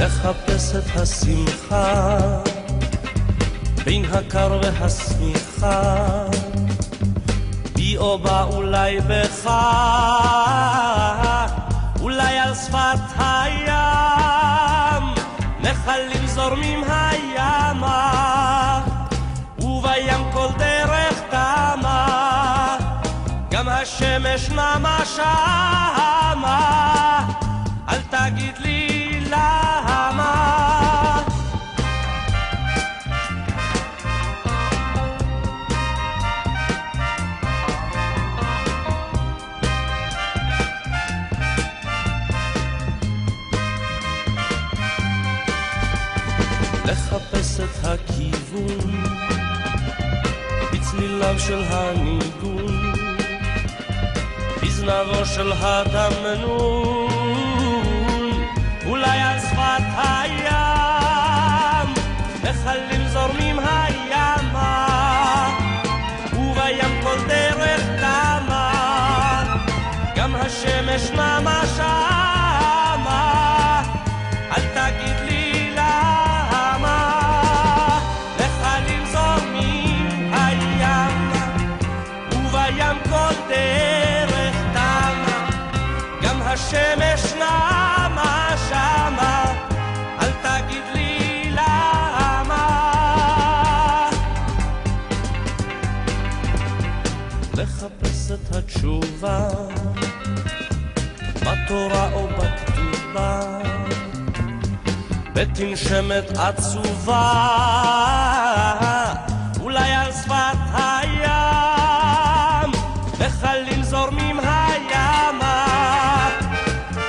לחפש את השמחה בין הקר והשמיכה, בי או בה אולי בך, אולי על שפת הים, נחלים זורמים הימה, ובים כל דרך תמה, גם השמש נמה שמה, אל תגיד לי למה. לחפש את הכיוון בצליליו של הניגון, בזנבו של התמנון, אולי על שפת הים, נחלים זורמים הימה, ובים כל דרך תמה, גם השמש נמה שמה, אל תגיד לי למה. נחלים זורמים הימה, ובים כל דרך תמה, גם השמש נמה שמה, אל תגיד לי למה. לחפש את התשובה בתורה או בכתובה, בתנשמת עצובה, אולי על שפת הים, נחלים זורמים הימה,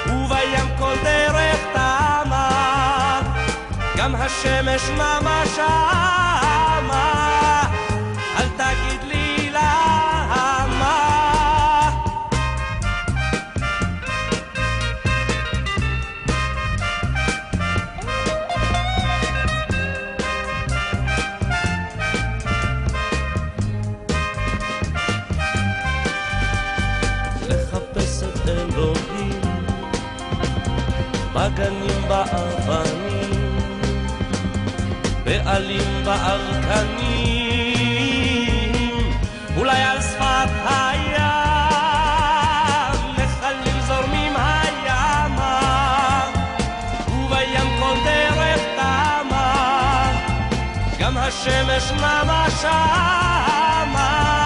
ובים כל דרך תמה, גם השמש נמה שמה, אל תגיד לי למה. לחפש את אלוהים בגנים באבנים, בעלים בארקנים, אולי על שפת הים, נחלים זורמים הימה, ובים כל דרך תמה, גם השמש נמה שמה,